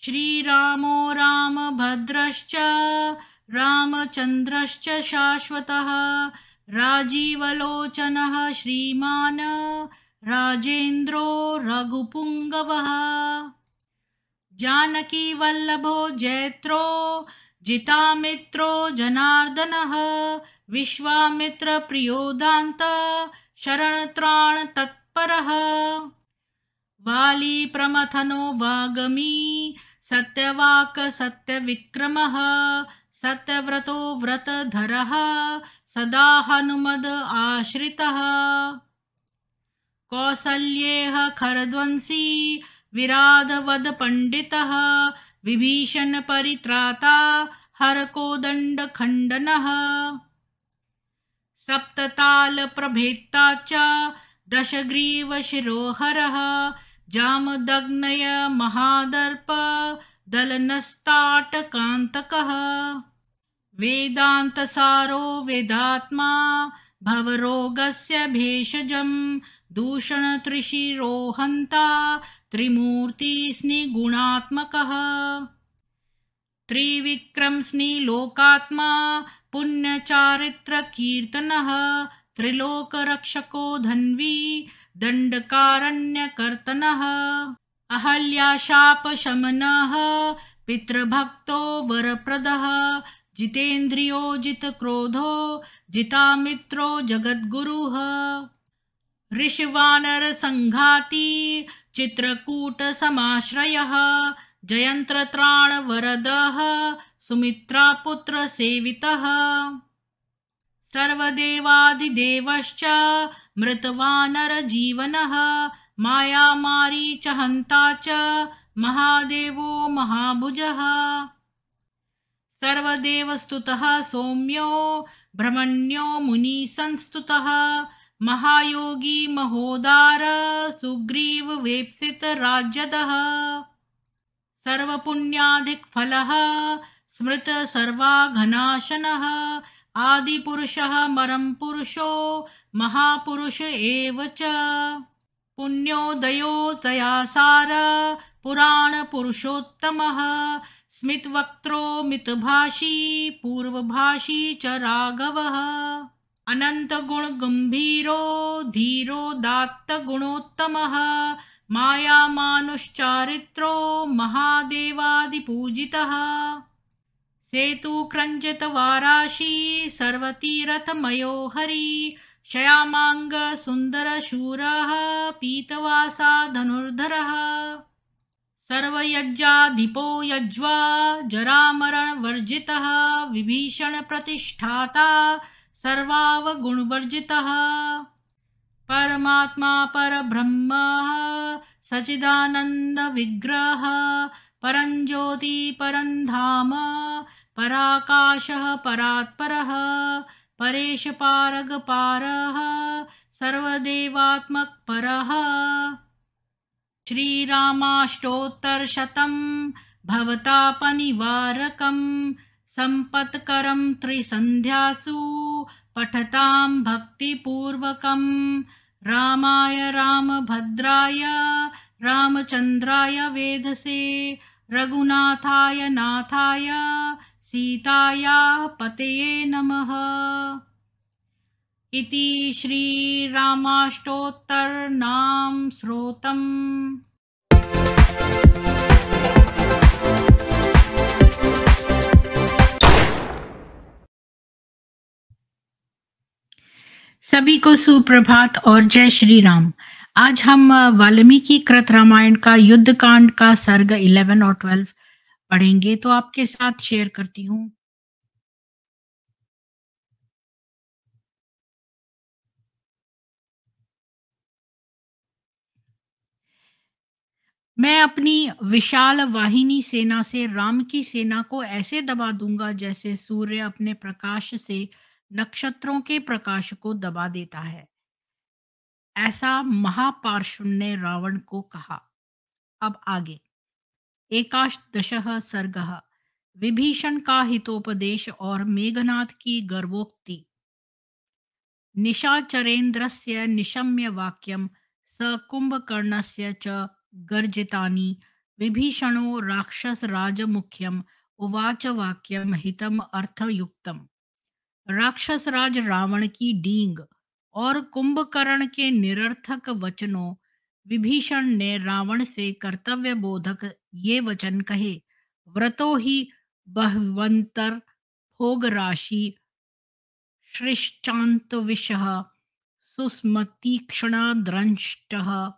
श्रीरामो रामभद्रश्च रामचन्द्रश्च शाश्वतः राजीवलोचनः श्रीमान् राजेन्द्रो रघुपुङ्गवः जानकीवल्लभो जयत्रो जितामित्रो जनार्दनः विश्वामित्रप्रियो दान्त शरणत्राणतत्परः वाली प्रमथनो वागमी सत्यवाक् सत्यविक्रमः सत्यव्रतो व्रतधरः सदा हनुमद आश्रितः कौसल्येह खरध्वंसी विराधवद पंडितः विभीषण परित्राता हरकोदंड खंडनः सप्तताल प्रभेत्ता च दशग्रीव शिरोहरः जामदग्नय महादर्प दलनस्ताटकान्तकः वेदान्तसारो वेदात्मा भवरोगस्य भेषजं दूषणत्रिशिरोहन्ता त्रिमूर्तिस्निगुणात्मकः त्रिविक्रमस्निलोकात्मा पुण्यचारित्रकीर्तनः त्रिलोकरक्षको धन्वी दण्डकारण्यकर्तनः अहल्याशापशमनः पितृभक्तो वरप्रदः जितेन्द्रियो जितक्रोधो जितामित्रो जगद्गुरुः ऋषिवानरसङ्घाती चित्रकूटसमाश्रयः जयन्त्रत्राणवरदः सुमित्रापुत्रसेवितः सर्वदेवादिदेवश्च मृतवानरजीवनः मायामारीचहन्ता च महादेवो महाभुजः सर्वदेवस्तुतः सौम्यो ब्रह्मण्यो मुनिसंस्तुतः महायोगी महोदार सुग्रीव वेप्सित राज्यदः सर्वपुण्याधिकफलः स्मृत सर्वाघनाशनः आदिपुरुषः परमपुरुषो महापुरुष एव च पुण्योदयो दयासार पुराणपुरुषोत्तमः स्मितवक्त्रो मितभाषी पूर्वभाषी च राघवः अनन्तगुणगम्भीरो धीरोदात्तगुणोत्तमः मायामानुश्चारित्रो महादेवादिपूजितः सेतुक्रञ्जितवाराशी सर्वतीरथमयो हरि श्यामांग सुन्दरशूरः पीतवासा धनुर्धरः सर्वयज्ञाधिपो यज्वा जरामरणवर्जितः विभीषणप्रतिष्ठाता सर्वावगुणवर्जितः परमात्मा परब्रह्म सच्चिदानन्दविग्रहः परञ्ज्योति परन्धाम पराकाशः परात्परः परेशपारगपारः सर्वदेवात्मकपरः श्रीरामाष्टोत्तरशतं भवतापनिवारकं सम्पत्करं त्रिसन्ध्यासु पठतां भक्तिपूर्वकं रामाय रामभद्राय रामचन्द्राय वेधसे रघुनाथाय नाथाय सीताया पतये नमः। इति श्रीरामाष्टोत्तरनाम स्तोत्रम्। सभी को सुप्रभात और जय श्री राम। आज हम वाल्मीकि कृत रामायण का युद्ध कांड का सर्ग 11 और 12 पढ़ेंगे, तो आपके साथ शेयर करती हूँ। मैं अपनी विशाल वाहिनी सेना से राम की सेना को ऐसे दबा दूंगा जैसे सूर्य अपने प्रकाश से नक्षत्रों के प्रकाश को दबा देता है। ऐसा महापार्श्व ने रावण को कहा। अब आगे। एकादशः सर्गः। विभीषण का हितोपदेश और मेघनाथ की गर्वोक्ति। निशाचरेन्द्रस्य निशम्य वाक्यं स कुंभकर्णस्य च गर्जितानि विभीषणो राक्षसराजमुख्यम् उवाच वाक्यम हितम अर्थयुक्तम। राक्षसराज रावण की डींग और कुंभकर्ण के निरर्थक वचनों विभीषण ने रावण से कर्तव्य बोधक ये वचन कहे। व्रतो ही बहवंतर भोग राशि सृष्टांत विषः सुस्मतीक्ष्णद्रंष्टः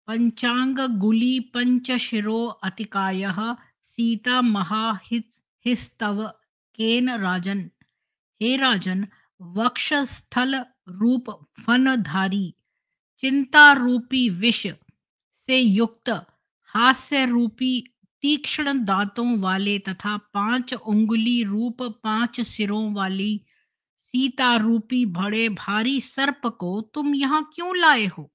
पंचांगुली पंचशिरो अतिकायः सीता महाहिस्तव केन राजन। हे राजन, वक्षस्थल रूप फनधारी, चिंता रूपी विष से युक्त, हास्य रूपी तीक्ष्ण दांतों वाले तथा 5 उंगली रूप 5 सिरों वाली सीता रूपी बड़े भारी सर्प को तुम यहाँ क्यों लाए हो?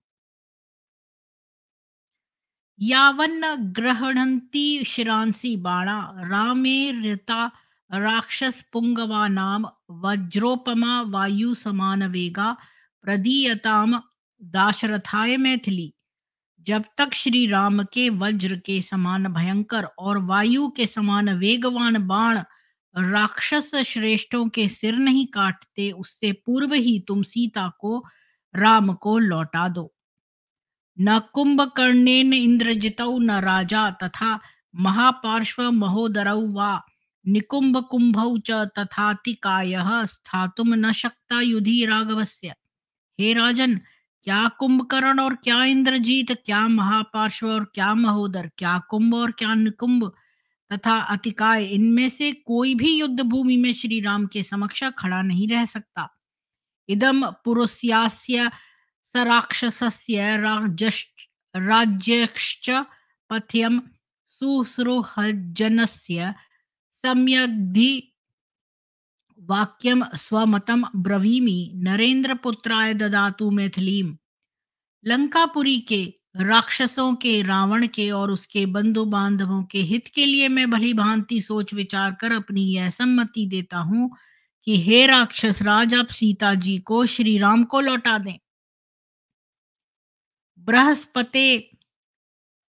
यावन्न गृह्णन्ति शिरांसि बाणा रामेरता राक्षसपुंगवानां वज्रोपमा वायुसमानवेगा प्रदीयताम दाशरथाय मैथिली। जब तक श्री राम के वज्र के समान भयंकर और वायु के समान वेगवान बाण राक्षस श्रेष्ठों के सिर नहीं काटते, उससे पूर्व ही तुम सीता को राम को लौटा दो। न कुंभकर्णेन इंद्रजितौ न राजा तथा महापार्श्व महोदरौ वा निकुंभ कुंभौ च तथातिकायः स्थातुम न शक्ता युधि राघवस्य। हे राजन, क्या कुंभकर्ण और क्या इंद्रजीत, क्या महापार्श्व और क्या महोदर, क्या कुंभ और क्या निकुंभ तथा अतिकाय, इनमें से कोई भी युद्ध भूमि में श्री राम के समक्ष खड़ा नहीं रह सकता। इदं पुरुष्यास्य स राक्षसस्य राज्यश्च पथ्यं सुसृहजनस्य सम्यग्धि वाक्यम स्वमतम ब्रवीमि नरेंद्रपुत्राय ददातु मैथिलीम। लंकापुरी के राक्षसों के, रावण के और उसके बंधु बांधवों के हित के लिए मैं भली भांति सोच विचार कर अपनी यह सम्मति देता हूँ कि हे राक्षस राज, आप सीता जी को श्री राम को लौटा दें। बृहस्पते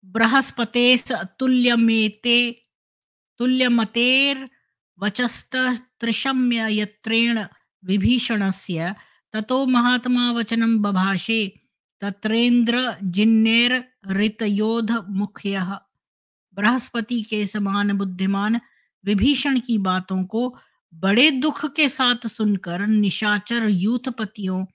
बृहस्पतेस तुल्यमेते तुल्यमतेर वचस्तत्रिशम्य यत्रेण विभीषणस्य ततो महात्मा वचनं बभाषे तत्रेन्द्र जिन्नेर ऋतयोध मुख्यः। बृहस्पति के समान बुद्धिमान विभीषण की बातों को बड़े दुख के साथ सुनकर निशाचर यूथपतियों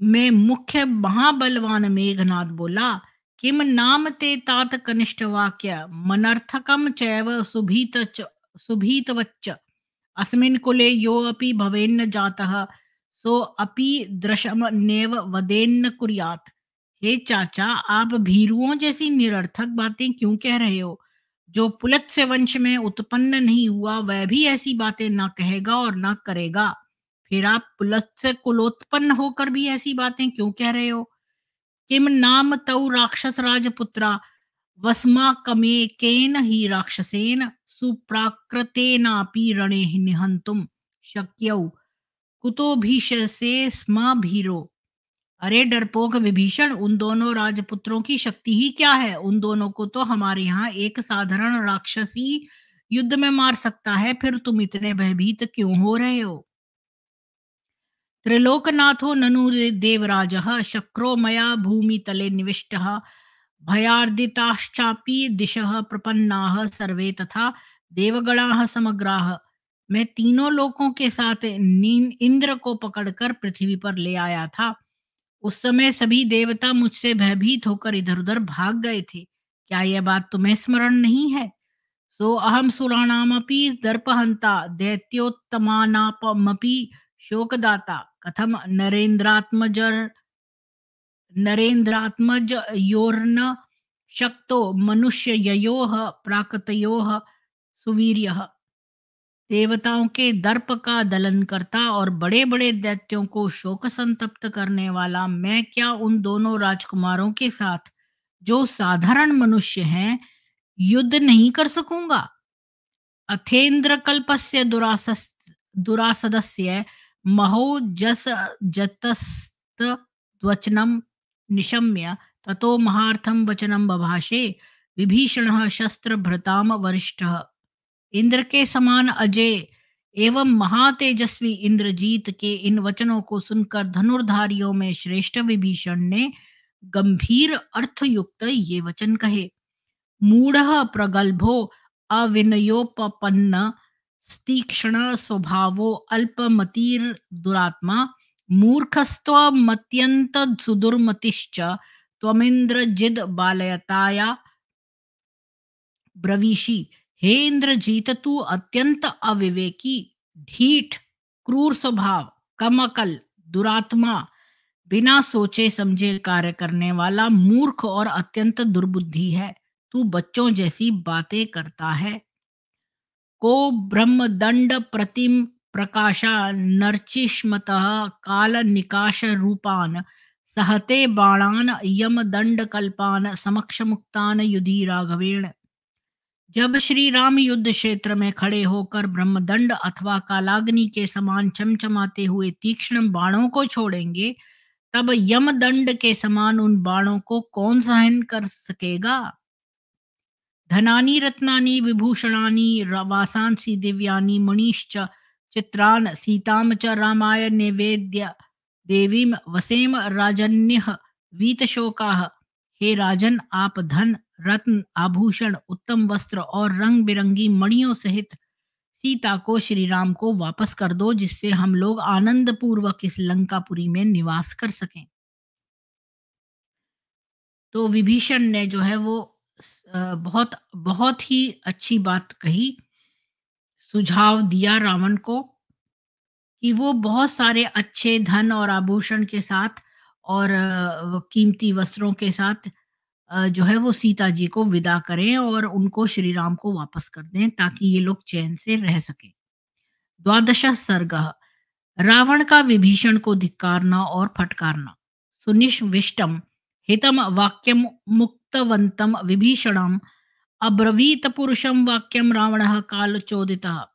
में मुख्य महाबलवान मेघनाद बोला, किम नाम ते तात कनिष्ठ वाक्य मनर्थकम चैव सुभीतवच्च अस्मिन् कुले यो अपि भवेन्न जातः सो अपि दृशम नेव वदेन्न कुर्यात्। हे चाचा, आप भीरुओं जैसी निरर्थक बातें क्यों कह रहे हो? जो पुलत्स्य वंश में उत्पन्न नहीं हुआ वह भी ऐसी बातें ना कहेगा और ना करेगा। फिर आप पुलत्स्य कुलोत्पन्न होकर भी ऐसी बातें क्यों कह रहे हो? किम नाम तौ राक्षस राजपुत्रा वस्माकमेकेन हि राक्षसेन सुप्राकृतेनापि रणे निहंतुम शक्यौ कुतो भीषसे स्म भीरो। अरे डरपोक विभीषण, उन दोनों राजपुत्रों की शक्ति ही क्या है? उन दोनों को तो हमारे यहाँ एक साधारण राक्षसी युद्ध में मार सकता है, फिर तुम इतने भयभीत क्यों हो रहे हो? त्रिलोकनाथो ननु देवराजः शक्रो मया भूमितले निविष्टः भयार्दिताश्चापि दिशः प्रपन्नाः सर्वे तथा देवगणाः समग्राः। मैं तीनों लोकों के साथ इंद्र को पकड़कर पृथ्वी पर ले आया था। उस समय सभी देवता मुझसे भयभीत होकर इधर उधर भाग गए थे। क्या यह बात तुम्हें स्मरण नहीं है? सो अहम सुराणामपि दर्पहंता दैत्योत्तमानापमपि शोकदाता कथम नरेन्द्रात्मजयोर्न शक्तो मनुष्ययोः प्राकृतयोः सुवीर्यः। देवताओं के दर्प का दलन करता और बड़े बड़े दैत्यों को शोक संतप्त करने वाला मैं क्या उन दोनों राजकुमारों के साथ, जो साधारण मनुष्य हैं, युद्ध नहीं कर सकूंगा? अथेन्द्र कल्पस्य दुरासदस्य महो जस जतस्तवचनम निशम्य ततो महार्थम वचनम बभाषे विभीषण शस्त्रभृताम वरिष्ठ। इंद्र के समान अजय एवं महातेजस्वी इंद्रजीत के इन वचनों को सुनकर धनुर्धारियों में श्रेष्ठ विभीषण ने गंभीर अर्थयुक्त ये वचन कहे। मूढ़ प्रगल्भो अविनयोपपन्न तीक्ष्ण स्वभावो अल्पमतिर्दुरात्मा मूर्खस्त्वमत्यंत सुदुर्मतिश्च त्वमिंद्रजिद बालयताया ब्रवीषि। हे इंद्रजीत, तू अत्यंत अविवेकी, ढीठ, क्रूर स्वभाव, कमकल, दुरात्मा, बिना सोचे समझे कार्य करने वाला, मूर्ख और अत्यंत दुर्बुद्धि है। तू बच्चों जैसी बातें करता है। को ब्रह्मदंड प्रतिम प्रकाशा नर्चिष्मतः काल निकाश रूपान सहते बाणान यम दंड कल्पान समक्ष मुक्तान युधि राघवेण। जब श्री राम युद्ध क्षेत्र में खड़े होकर ब्रह्मदंड अथवा कालाग्नि के समान चमचमाते हुए तीक्ष्ण बाणों को छोड़ेंगे, तब यमदंड के समान उन बाणों को कौन सहन कर सकेगा। धनानि रत्नानि विभूषणानि वासांसि दिव्यानि मणिश्च चित्रान् सीताम च रामाय निवेद्य देवीम वसेम राजन्यः वीतशोकाः। हे राजन, आप धन, रत्न, आभूषण, उत्तम वस्त्र और रंग बिरंगी मणियों सहित सीता को, श्री राम को वापस कर दो, जिससे हम लोग आनंद पूर्वक इस लंकापुरी में निवास कर सकें। तो विभीषण ने जो है वो बहुत बहुत ही अच्छी बात कही, सुझाव दिया रावण को कि वो बहुत सारे अच्छे धन और आभूषण के साथ और कीमती वस्त्रों के साथ जो है वो सीता जी को विदा करें और उनको श्री राम को वापस कर दें, ताकि ये लोग चैन से रह सकें। द्वादश सर्ग। रावण का विभीषण को धिक्कारना और फटकारना। सुनिश्विष्टम हितम वाक्यम मुक्तवंतम विभीषणम अब्रवीत पुरुषम वाक्यम रावण कालचोदितः।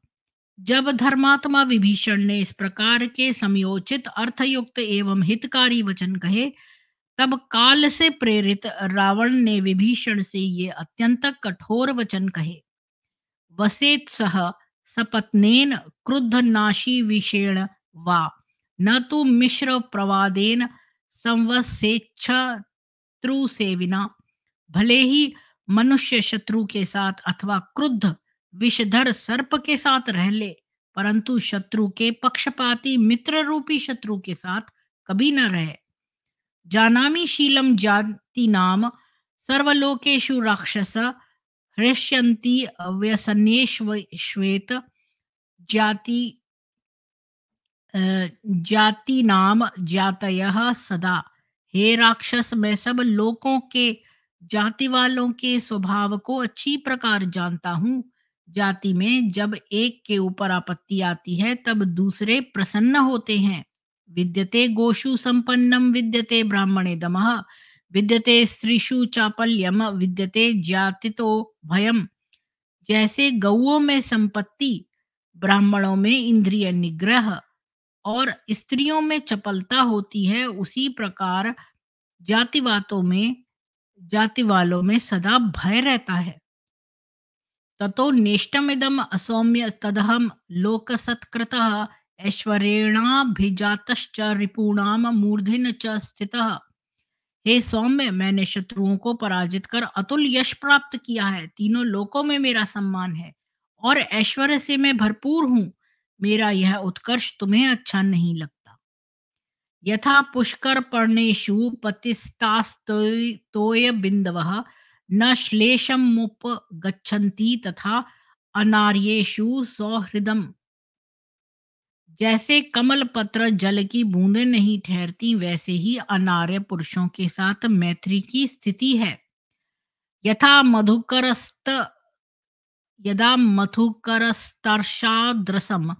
जब धर्मात्मा विभीषण ने इस प्रकार के समयोचित अर्थयुक्त एवं हितकारी वचन कहे, तब काल से प्रेरित रावण ने विभीषण से ये अत्यंत कठोर वचन कहे। वसेत सह सपत्नेन क्रुद्ध नाशी विषेण वा न तो मिश्र प्रवादेन संवसेच्छ सेविना। भले ही मनुष्य शत्रु के साथ अथवा क्रुद्ध विषधर सर्प के साथ रह ले, परंतु शत्रु के पक्षपाती मित्र रूपी शत्रु के साथ कभी न रहे। जानामि शीलम जाति नाम सर्वलोकेषु राक्षस हृष्यन्ति व्यसनेष्वेत जाति जाति नाम जातयः सदा। हे राक्षस, मैं सब लोकों के जाति वालों के स्वभाव को अच्छी प्रकार जानता हूँ। जाति में जब एक के ऊपर आपत्ति आती है, तब दूसरे प्रसन्न होते हैं। विद्यते गोषु संपन्नम विद्यते ब्राह्मणे दमः विद्यते स्त्रीषु चापल्यम विद्यते जातितो भयम। जैसे गौओं में संपत्ति, ब्राह्मणों में इंद्रिय निग्रह और स्त्रियों में चपलता होती है, उसी प्रकार जाति वालों में सदा भय रहता है। ततो नेष्टमिदम असौम्य तदहम लोकसत्कृतः ऐश्वर्येणाभिजातश्च रिपूणाम मूर्धन च स्थितः। हे सौम्य, मैंने शत्रुओं को पराजित कर अतुल यश प्राप्त किया है। तीनों लोकों में मेरा सम्मान है और ऐश्वर्य से मैं भरपूर हूँ। मेरा यह उत्कर्ष तुम्हें अच्छा नहीं लगता। यथा पुष्कर पर्णेषु पतिस्तास्तोय बिंदवः न श्लेषमुपगच्छन्ति तथा अनार्येषु सौहृदम। जैसे कमल पत्र जल की बूंदें नहीं ठहरती, वैसे ही अनार्य पुरुषों के साथ मैत्री की स्थिति है। यदा मधुकरस्तर्शाद्रसम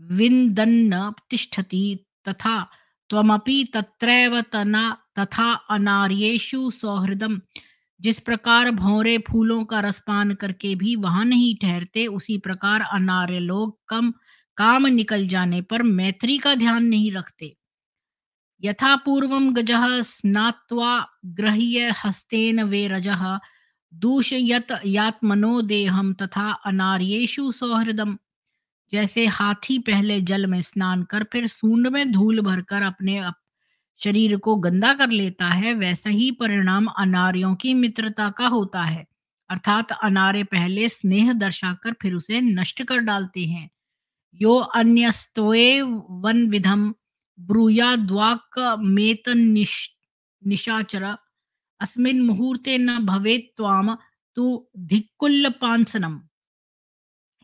विन्दन्न तिष्ठति तथा त्वमपि तत्रैव तथा अनार्येषु सौहृदम। जिस प्रकार भौरे फूलों का रसपान करके भी वहां नहीं ठहरते, उसी प्रकार अनार्य लोग काम निकल जाने पर मैत्री का ध्यान नहीं रखते। यथा पूर्वं गजः स्नात्वा गृह्य हस्तेन वे रजः दूषयत यात्मनो देहम तथा अनार्येषु सौहृदम। जैसे हाथी पहले जल में स्नान कर फिर सूंड में धूल भरकर अपने शरीर को गंदा कर लेता है, वैसा ही परिणाम अनार्यों की मित्रता का होता है। अर्थात अनार्य पहले स्नेह दर्शाकर फिर उसे नष्ट कर डालते हैं। यो अन्यस्त्वे वन विधम ब्रूयाद्वाक मेत निशाचर अस्मिन् मुहूर्ते न भवेत् त्वाम तु धिक्कुल्लपांसनम।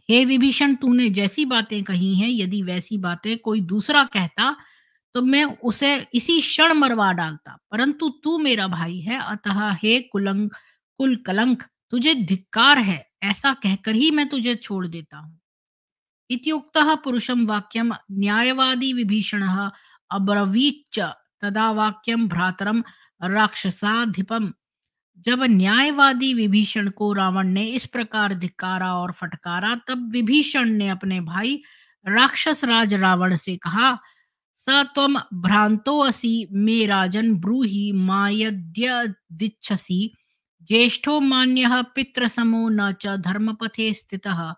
हे विभीषण, तूने जैसी बातें कही हैं, यदि वैसी बातें कोई दूसरा कहता तो मैं उसे इसी क्षण मरवा डालता, परंतु तू मेरा भाई है, अतः हे कुल कलंक, तुझे धिक्कार है, ऐसा कहकर ही मैं तुझे छोड़ देता हूँ। इत्युक्तः पुरुषं वाक्यम न्यायवादी विभीषणः अब्रवीच्च तदा वाक्यम भ्रातरम राक्षसाधिपम। जब न्यायवादी विभीषण को रावण ने इस प्रकार धिक्कारा और फटकारा, तब विभीषण ने अपने भाई राक्षस राज रावण से कहा, स त्वं भ्रांतो असि मे राजन ब्रूहि मायद्यदिच्छसि। ज्येष्ठो मान्यः पितृसमो न च धर्मपथे स्थितः।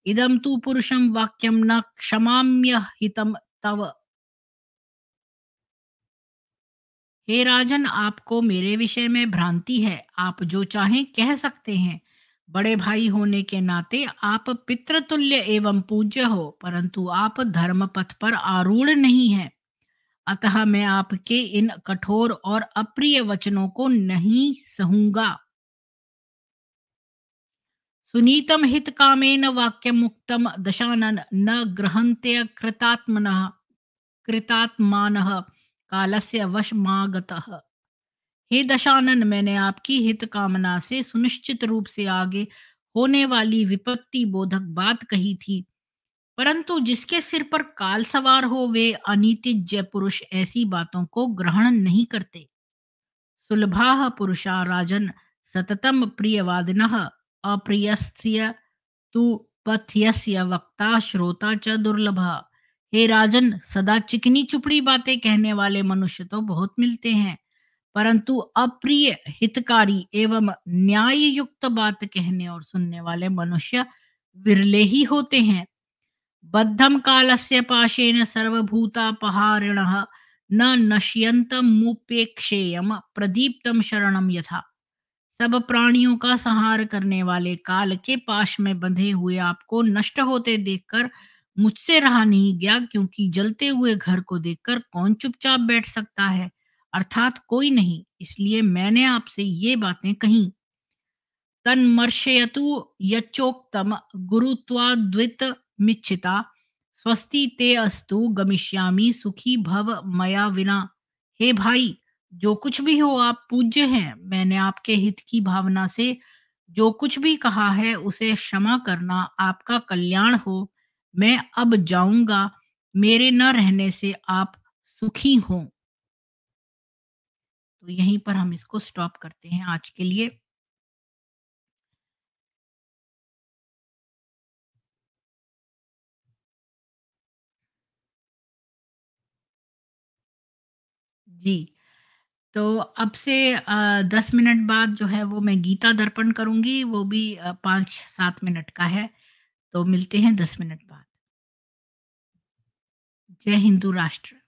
इदं तु पुरुषं वाक्यं न क्षमाम्यहितं तव। हे राजन, आपको मेरे विषय में भ्रांति है, आप जो चाहें कह सकते हैं। बड़े भाई होने के नाते आप पितृतुल्य एवं पूज्य हो, परंतु आप धर्म पथ पर आरूढ़ नहीं हैं। अतः मैं आपके इन कठोर और अप्रिय वचनों को नहीं सहूंगा। सुनीतम हित कामेन वाक्य मुक्तम दशानन न ग्रहन्त्य कृतात्मानः कालस्य वशमागतः। हे दशानन, मैंने आपकी हित कामना से सुनिश्चित रूप से आगे होने वाली विपत्ति बोधक बात कही थी, परंतु जिसके सिर पर काल सवार हो वे अनीतिज्ञ पुरुष ऐसी बातों को ग्रहण नहीं करते। सुलभाः पुरुषा राजन् सततं प्रियवादिनः अप्रियस्य तु पथ्यस्य वक्ता श्रोता च दुर्लभः। हे राजन, सदा चिकनी चुपड़ी बातें कहने वाले मनुष्य तो बहुत मिलते हैं, परंतु अप्रिय, हितकारी एवं न्याय युक्त बात कहने और सुनने वाले मनुष्य विरले ही होते हैं। बद्धं कालस्य पाशेन सर्वभूतापहारिणः न नश्यन्तमुपेक्षेयम् प्रदीप्तं शरणं यथा। सब प्राणियों का संहार करने वाले काल के पाश में बंधे हुए आपको नष्ट होते देखकर मुझसे रहा नहीं गया, क्योंकि जलते हुए घर को देखकर कौन चुपचाप बैठ सकता है, अर्थात कोई नहीं। इसलिए मैंने आपसे ये बातें कही। तन्मर्शयतु यच्चोक्तम गुरुत्वाद्वित मिच्छिता स्वस्ति ते अस्तु गमिष्यामि सुखी भव मया विना। हे भाई, जो कुछ भी हो आप पूज्य हैं। मैंने आपके हित की भावना से जो कुछ भी कहा है उसे क्षमा करना, आपका कल्याण हो। मैं अब जाऊंगा, मेरे न रहने से आप सुखी हों। तो यहीं पर हम इसको स्टॉप करते हैं आज के लिए। जी। तो अब से 10 मिनट बाद जो है वो मैं गीता दर्पण करूँगी, वो भी 5-7 मिनट का है। तो मिलते हैं 10 मिनट बाद। जय हिंदू राष्ट्र।